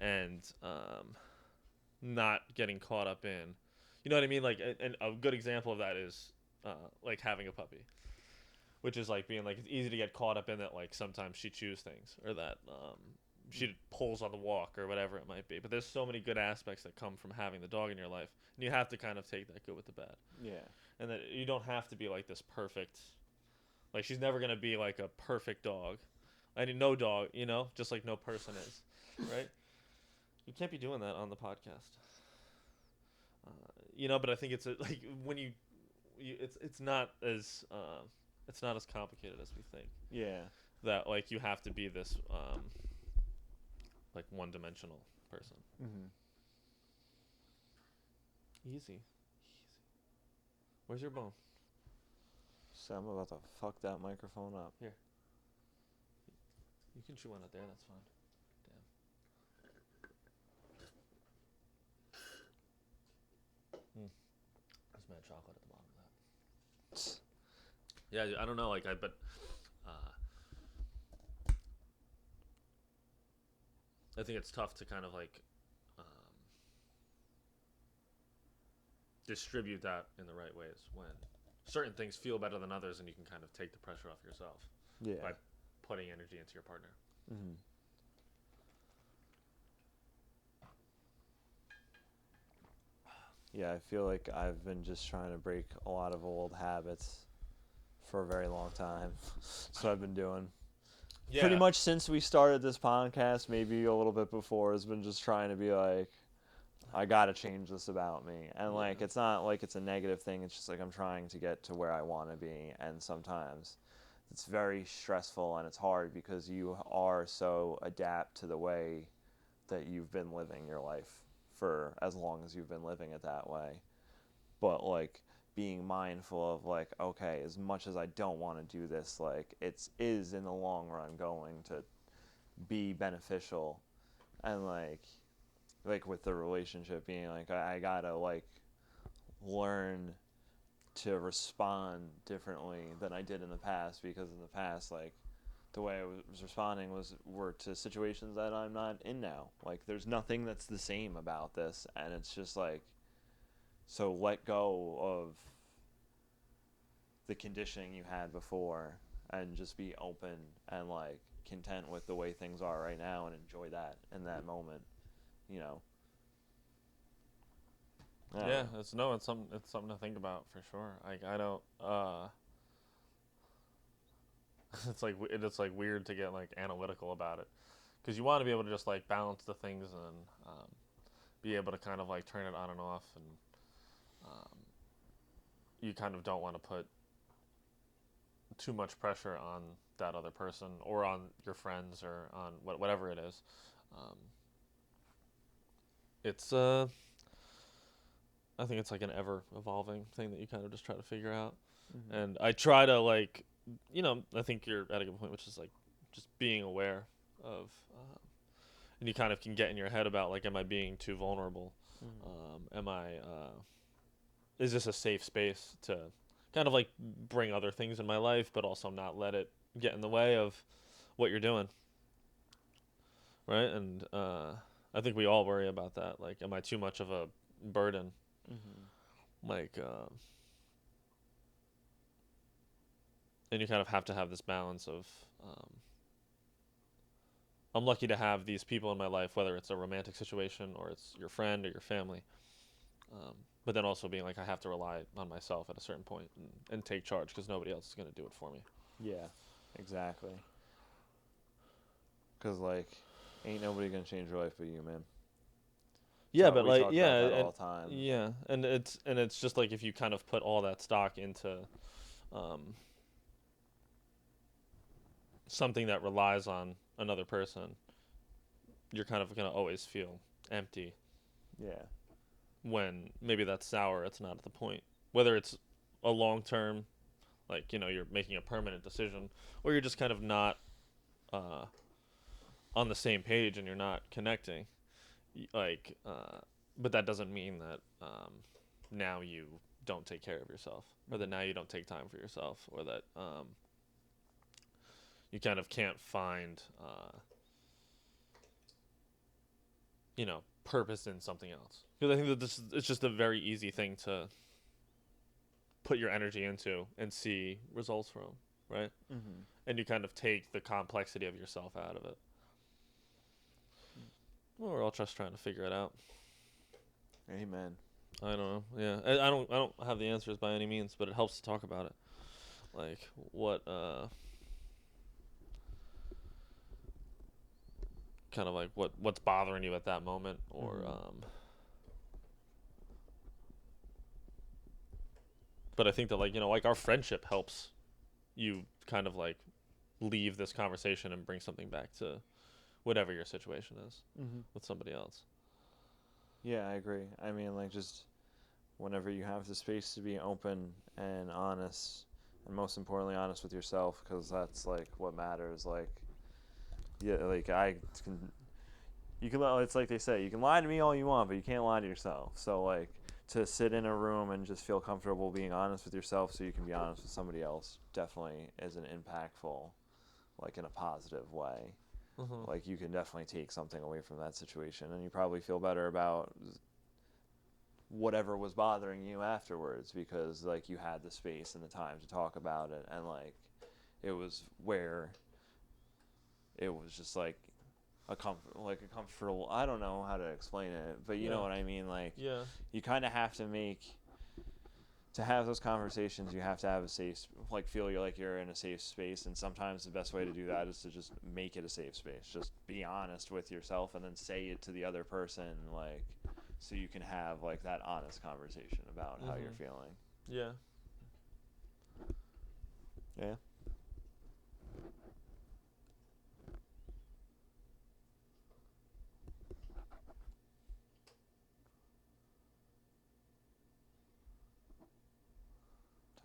and not getting caught up in, you know what I mean? Like, and a good example of that is like having a puppy, which is like being like, it's easy to get caught up in that, like sometimes she chews things, or that she pulls on the walk or whatever it might be. But there's so many good aspects that come from having the dog in your life, and you have to kind of take that good with the bad. Yeah. And that you don't have to be like this perfect, like she's never gonna be like a perfect dog. I mean, no dog, you know, just like no person is, right? You can't be doing that on the podcast, you know. But I think it's like when it's not as complicated as we think. Yeah. That like you have to be this like one-dimensional person. Easy. Where's your bone? So I'm about to fuck that microphone up. Here. You can chew one out there. That's fine. Damn. There's mad chocolate at the bottom of that. Yeah, I don't know. Like I think it's tough to kind of like distribute that in the right ways when certain things feel better than others, and you can kind of take the pressure off yourself by putting energy into your partner. Yeah, I feel like I've been just trying to break a lot of old habits for a very long time. So I've been doing pretty much since we started this podcast, maybe a little bit before, has been just trying to be like, I gotta change this about me. And like, it's not like it's a negative thing, it's just like I'm trying to get to where I want to be. And sometimes it's very stressful and it's hard because you are so adapt to the way that you've been living your life for as long as you've been living it that way. But like being mindful of like, okay, as much as I don't want to do this, like it is in the long run going to be beneficial. And like with the relationship being like, I gotta like learn to respond differently than I did in the past, because in the past, like the way I was responding were to situations that I'm not in now. Like there's nothing that's the same about this, and it's just like, so let go of the conditioning you had before and just be open and like content with the way things are right now and enjoy that in that moment, you know. Yeah, it's something to think about for sure. Like I don't it's like weird to get like analytical about it, because you want to be able to just like balance the things and be able to kind of like turn it on and off, and you kind of don't want to put too much pressure on that other person or on your friends or on whatever it is. It's I think it's like an ever evolving thing that you kind of just try to figure out. Mm-hmm. And I try to like, I think you're at a good point, which is like just being aware of, and you kind of can get in your head about like, am I being too vulnerable? Am I, is this a safe space to kind of like bring other things in my life, but also not let it get in the way of what you're doing? Right. And, I think we all worry about that. Like, am I too much of a burden? Like, and you kind of have to have this balance of, I'm lucky to have these people in my life, whether it's a romantic situation or it's your friend or your family. But then also being like, I have to rely on myself at a certain point and take charge, because nobody else is going to do it for me. Yeah, exactly. Because, like, ain't nobody going to change your life but you, man. Yeah, So but we like, talk yeah, about that and, all the time. yeah, and it's just like if you kind of put all that stock into, something that relies on another person, you're kind of gonna always feel empty. Yeah. When maybe that's sour, it's not at the point. Whether it's a long term, like you're making a permanent decision, or you're just kind of not on the same page and you're not connecting. Like, but that doesn't mean that now you don't take care of yourself, or that now you don't take time for yourself, or that you kind of can't find purpose in something else. Because I think that it's just a very easy thing to put your energy into and see results from, right? Mm-hmm. And you kind of take the complexity of yourself out of it. Well, we're all just trying to figure it out. Amen. I don't know. Yeah, I don't have the answers by any means, but it helps to talk about it. Like what kind of like what's bothering you at that moment, or but I think that like our friendship helps you kind of like leave this conversation and bring something back to whatever your situation is with somebody else. Yeah, I agree. I mean, like, just whenever you have the space to be open and honest, and most importantly, honest with yourself, because that's like what matters. Like, yeah, like you can. It's like they say, you can lie to me all you want, but you can't lie to yourself. So, like, to sit in a room and just feel comfortable being honest with yourself, so you can be honest with somebody else, definitely is an impactful, like, in a positive way. Like, you can definitely take something away from that situation, and you probably feel better about whatever was bothering you afterwards, because like you had the space and the time to talk about it, and like it was where it was just like a comfortable, I don't know how to explain it, but you know what I mean, like you kind of have to have those conversations, you have to have a safe, like, feel like you're in a safe space, and sometimes the best way to do that is to just make it a safe space. Just be honest with yourself and then say it to the other person, like, so you can have like that honest conversation about how you're feeling. Yeah. Yeah.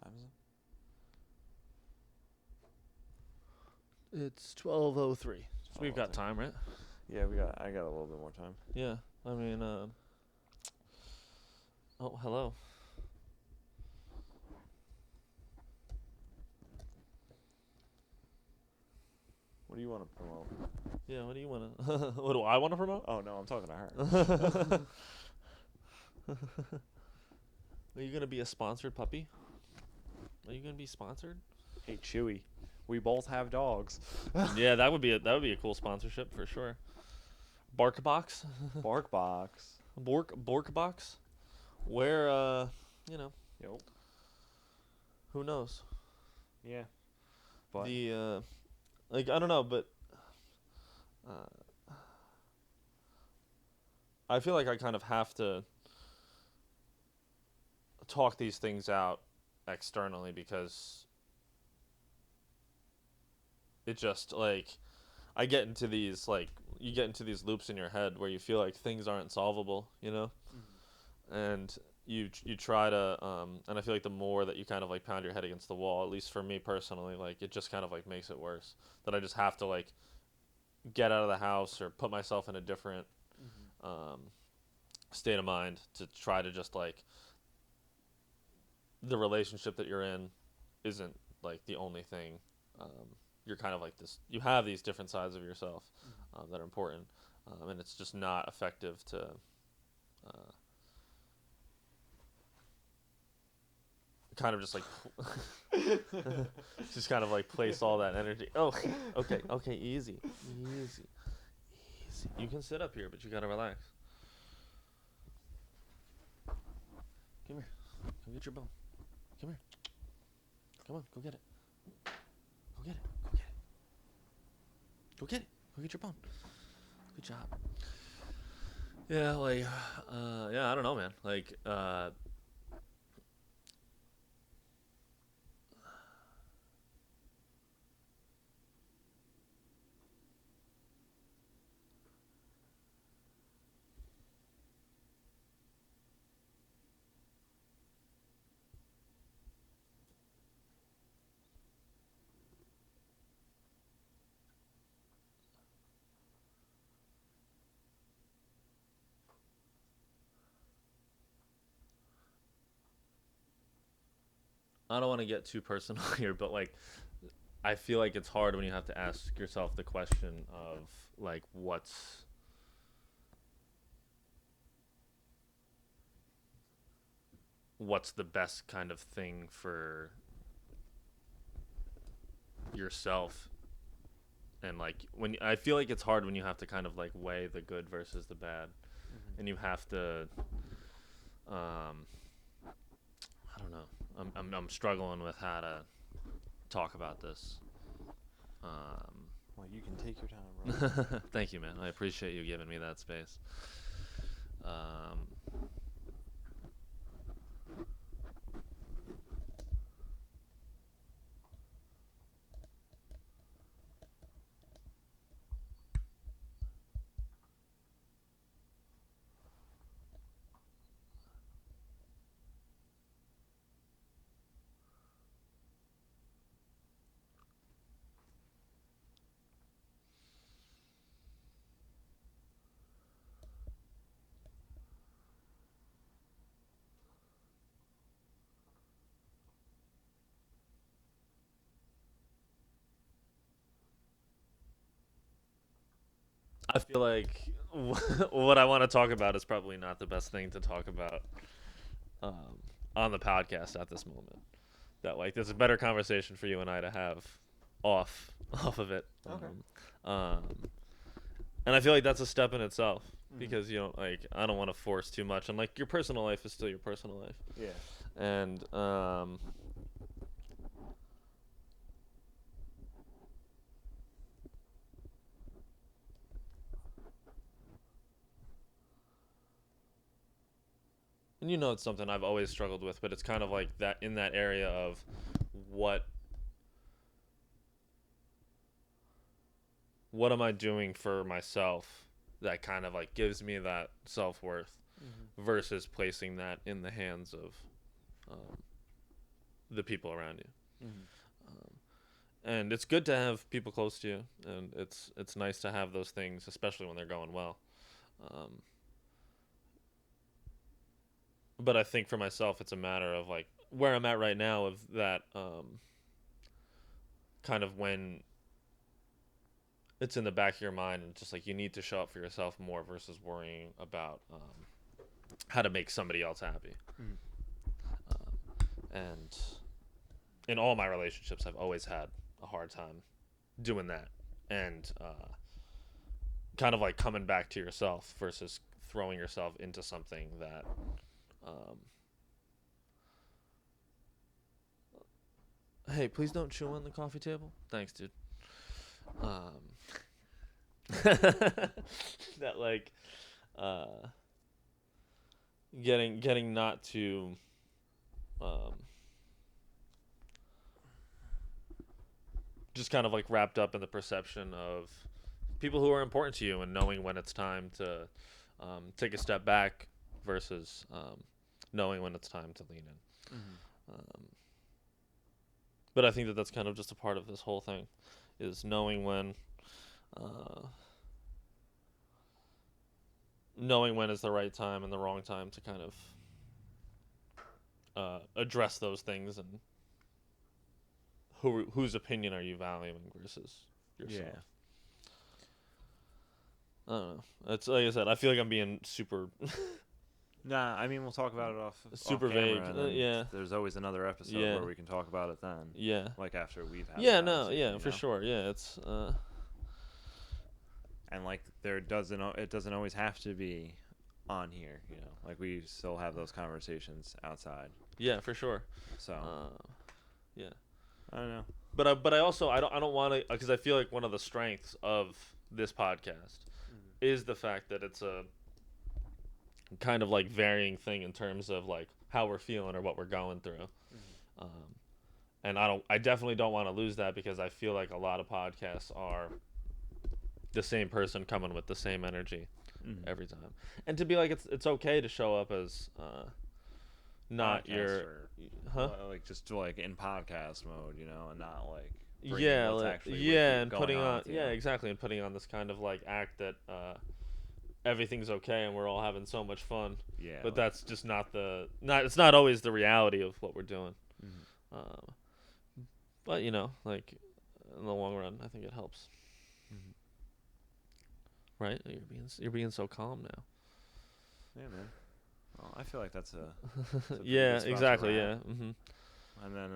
Time is it? It's 12:03. So we've got time, right? Yeah, I got a little bit more time. Yeah. I mean, oh, hello. What do you want to promote? Yeah, what do you want to what do I want to promote? Oh no, I'm talking to her. Are you going to be a sponsored puppy? Are you going to be sponsored? Hey Chewy, we both have dogs. Yeah, that would be a cool sponsorship for sure. Barkbox? Barkbox. Borkbox? Where Yep. who knows? Yeah. But The like I don't know, but I feel like I kind of have to talk these things out externally because it just like I get into these like you get into these loops in your head where you feel like things aren't solvable, you know, and you try to and I feel like the more that you kind of like pound your head against the wall, at least for me personally, like it just kind of like makes it worse. That I just have to like get out of the house or put myself in a different state of mind to try to just like the relationship that you're in isn't like the only thing. You're kind of like this. You have these different sides of yourself that are important, and it's just not effective to kind of just like just kind of like place all that energy. Oh, okay, easy. You can sit up here, but you gotta relax. Come here. Come get your bone. Come here. Come on, go get it. Go get it. Go get it. Go get it. Go get your bone. Good job. Yeah, like, yeah, I don't know, man. Like, I don't want to get too personal here, but like, I feel like it's hard when you have to ask yourself the question of like, what's the best kind of thing for yourself, and like when I feel like it's hard when you have to kind of like weigh the good versus the bad, and you have to, I don't know. I'm struggling with how to talk about this. well, you can take your time, bro. Thank you, man. I appreciate you giving me that space. I feel like what I want to talk about is probably not the best thing to talk about on the podcast at this moment. That like there's a better conversation for you and I to have off of it. Okay. And I feel like that's a step in itself because you know like I don't want to force too much, and like your personal life is still your personal life. Yeah. And and you know it's something I've always struggled with, but it's kind of like that in that area of what what am I doing for myself that kind of like gives me that self-worth versus placing that in the hands of the people around you. And it's good to have people close to you, and it's nice to have those things, especially when they're going well. But I think for myself, it's a matter of like where I'm at right now of that kind of when it's in the back of your mind and just like you need to show up for yourself more versus worrying about how to make somebody else happy. And in all my relationships, I've always had a hard time doing that and kind of like coming back to yourself versus throwing yourself into something that Hey, please don't chew on the coffee table. Thanks, dude. That like, getting not to, just kind of like wrapped up in the perception of people who are important to you and knowing when it's time to, take a step back versus, knowing when it's time to lean in. But I think that that's kind of just a part of this whole thing, is uh, knowing when is the right time and the wrong time to kind of, address those things, and whose opinion are you valuing versus yourself. Yeah. I don't know. It's like I said, I feel like I'm being super Nah, I mean, we'll talk about it off Super off camera, vague, and then yeah. There's always another episode Yeah. where we can talk about it then. yeah. Like after we've had. Yeah, the no, conversation, yeah, you for know? sure. Yeah, it's And like it doesn't always have to be on here, you know. Like we still have those conversations outside. yeah, for sure. So Yeah. I don't know. But I also I don't want to, because I feel like one of the strengths of this podcast is the fact that it's a kind of like varying thing in terms of like how we're feeling or what we're going through. And I definitely don't want to lose that, because I feel like a lot of podcasts are the same person coming with the same energy every time. And to be like, it's okay to show up as not Podcast your like just like in podcast mode, you know, and not like bringing yeah, what's like, actually yeah, and going putting on with you. yeah, exactly, and putting on this kind of like act that everything's okay and we're all having so much fun. Yeah, But like- that's just it's not always the reality of what we're doing. But you know, like in the long run, I think it helps. Right? You're being so calm now. Yeah, man. Well, I feel like that's a pretty Yeah, good spot to exactly. Yeah. wrap. And then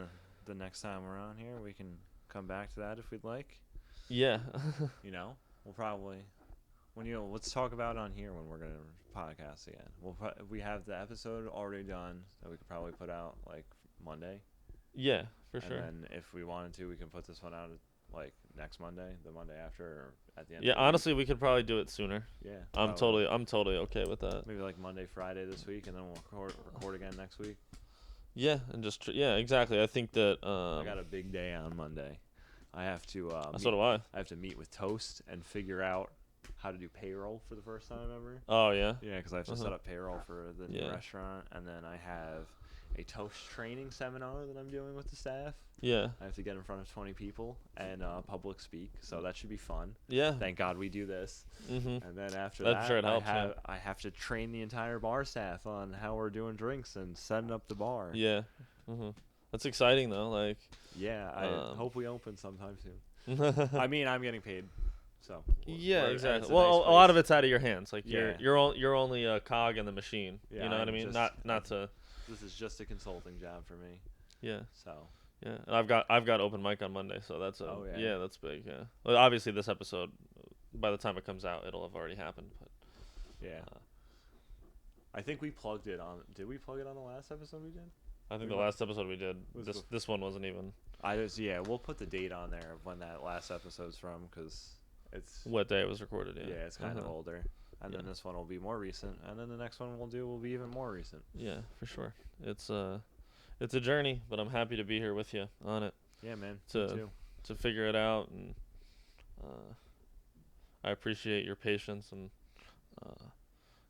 the next time we're on here, we can come back to that if we'd like. Yeah. You know, we'll probably let's talk about on here when we're gonna podcast again. We have the episode already done that we could probably put out like Monday. Yeah, for And sure. then if we wanted to, we can put this one out like next Monday, the Monday after, or at the end. Yeah, of the week. honestly, we could probably do it sooner. Yeah. I'm probably. totally okay with that. Maybe like Monday, Friday this week, and then we'll record again next week. Yeah, and just yeah, exactly. I think that I got a big day on Monday. I have to. so do I. I have to meet with Toast and figure out how to do payroll for the first time ever. Oh yeah. Yeah, because I have to set up payroll for the new Yeah. restaurant, and then I have a Toast training seminar that I'm doing with the staff. Yeah. I have to get in front of 20 people and public speak, so that should be fun. Yeah. Thank God we do this. Mm-hmm. And then after I'm that, sure it helps, yeah. I have to train the entire bar staff on how we're doing drinks and setting up the bar. Yeah. That's exciting though. Like. Yeah, I hope we open sometime soon. Yeah, I mean, I'm getting paid, so. It's exactly. a Well, nice a lot place. of it's out of your hands. Like Yeah. you're only a cog in the machine. Yeah, you know what I I'm mean? just- Not to. This is just a consulting job for me, Yeah. so. Yeah. And I've got open mic on Monday, so that's yeah. that's big. Yeah. Well, obviously this episode, by the time it comes out, it'll have already happened. But Yeah. I think we plugged it on. Did we plug it on the last episode we did? I think We the might- last episode we did, Was this one wasn't even. We'll put the date on there of when that last episode's from, because it's. What day it was recorded? Yeah. Yeah, it's kind of older. And then Yeah. this one will be more recent, and then the next one we'll do will be even more recent. Yeah, for sure. It's a journey, but I'm happy to be here with you on it Yeah, man. Me To- too. to figure it out, and I appreciate your patience and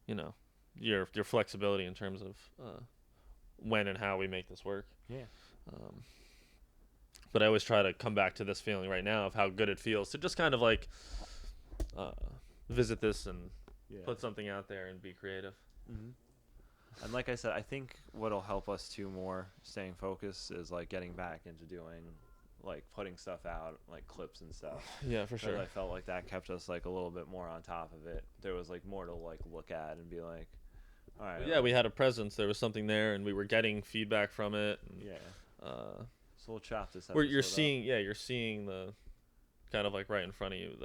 you know your flexibility in terms of when and how we make this work. Yeah. But I always try to come back to this feeling right now of how good it feels to just kind of like visit this and Yeah. put something out there and be creative. And like I said, I think what'll help us too more staying focused is like getting back into doing, like putting stuff out, like clips and stuff. Yeah, for 'Cause sure. I felt like that kept us like a little bit more on top of it. There was like more to like look at and be like, all right. Yeah, we had a presence. There was something there, and we were getting feedback from it. And, Yeah. So we'll chop this. where you're episode up. seeing, you're seeing the kind of like right in front of you.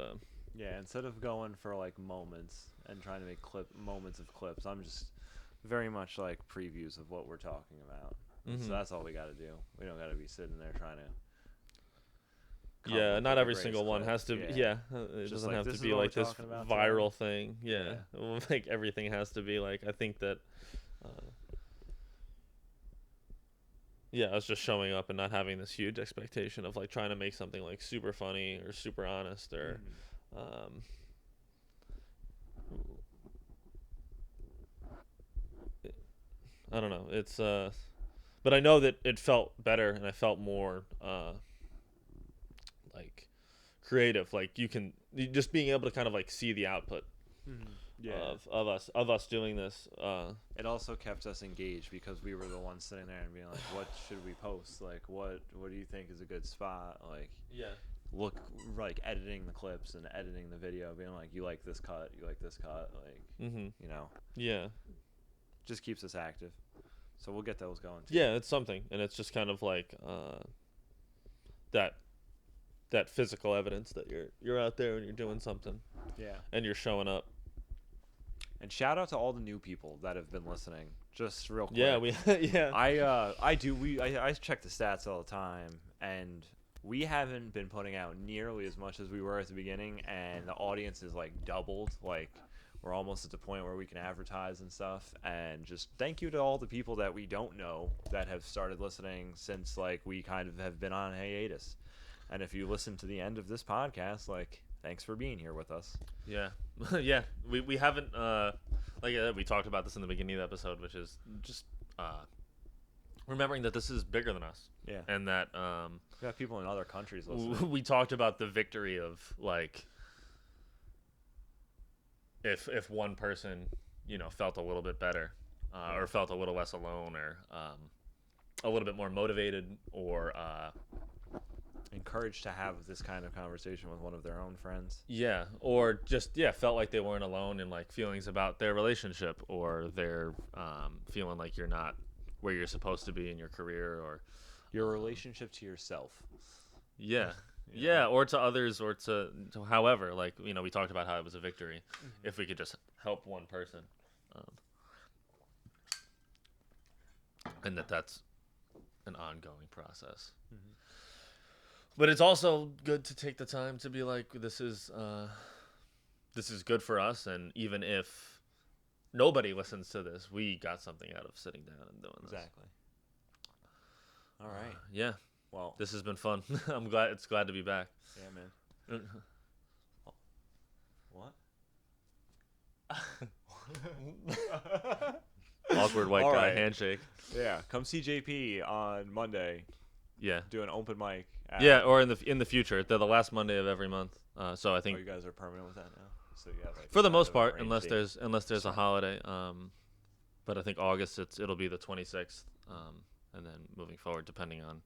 Yeah, instead of going for like moments and trying to make moments of clips, I'm just very much like previews of what we're talking about. Mhm. So that's all we got to do. We don't got to be sitting there trying to come Yeah, with not a every Grace single one clip. has to. Yeah. It Just doesn't like, have this to is be what we're like this talking about viral thing. Yeah. Yeah. Like everything has to be like. I think that. Yeah, I was just showing up and not having this huge expectation of like trying to make something like super funny or super honest or. I don't know. It's but I know that it felt better and I felt more like creative. Like just being able to kind of like see the output Yeah. of us doing this. It also kept us engaged because we were the ones sitting there and being like, what should we post? Like, what do you think is a good spot? Like, Yeah. look, like editing the clips and editing the video, being like, you like this cut, like, you know, Yeah. just keeps us active. So we'll get those going too. Yeah, it's something, and it's just kind of like that physical evidence that you're out there and you're doing something. Yeah. And you're showing up. And shout out to all the new people that have been listening. Just real quick. Yeah, yeah. I check the stats all the time, and we haven't been putting out nearly as much as we were at the beginning, and the audience is like doubled. Like, we're almost at the point where we can advertise and stuff. And just thank you to all the people that we don't know that have started listening since like we kind of have been on hiatus. And if you listen to the end of this podcast, like, thanks for being here with us. Yeah. Yeah. We haven't we talked about this in the beginning of the episode, which is just remembering that this is bigger than us. Yeah. And that We got people in other countries listening. we talked about the victory of like if one person, felt a little bit better or felt a little less alone or a little bit more motivated or Encouraged to have this kind of conversation with one of their own friends. yeah, or just felt like they weren't alone in like feelings about their relationship or their feeling like you're not where you're supposed to be in your career or Your relationship to yourself. yeah, or to others or to however, like we talked about how it was a victory if we could just help one person, and that's an ongoing process. But it's also good to take the time to be like, this is good for us, and even if nobody listens to this, we got something out of sitting down and doing this. Exactly. All right. Yeah. Well, This has been fun. I'm glad to be back. yeah, man. What? Awkward white All guy right. handshake. Yeah, come see JP on Monday. Yeah. Do an open mic. Yeah, or in the future, they're the last Monday of every month. So I Oh, think you guys are permanent with that now. So yeah, like for the kind most of part, arranged date. unless there's a holiday. But I think August it'll be the 26th. And then moving forward, depending on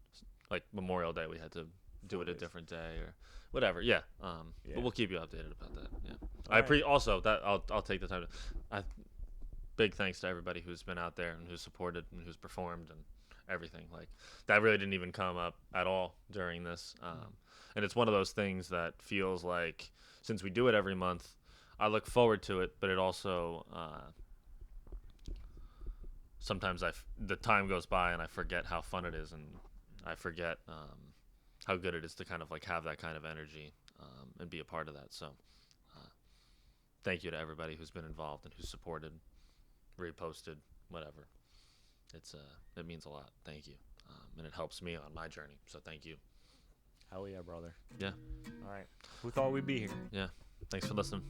like Memorial Day, we had to do it a different day or whatever. Yeah. Yeah. But we'll keep you updated about that. Yeah. All right. Also that I'll take the time to. Big thanks to everybody who's been out there and who's supported and who's performed and everything. Like that really didn't even come up at all during this. And it's one of those things that feels like since we do it every month, I look forward to it, but it also sometimes the time goes by and I forget how fun it is and I forget how good it is to kind of like have that kind of energy and be a part of that. So thank you to everybody who's been involved and who's supported, reposted, whatever. It means a lot. Thank you. And it helps me on my journey. So thank you. Hell yeah, brother. Yeah. All right. Who thought we'd be here? Yeah. Thanks for listening.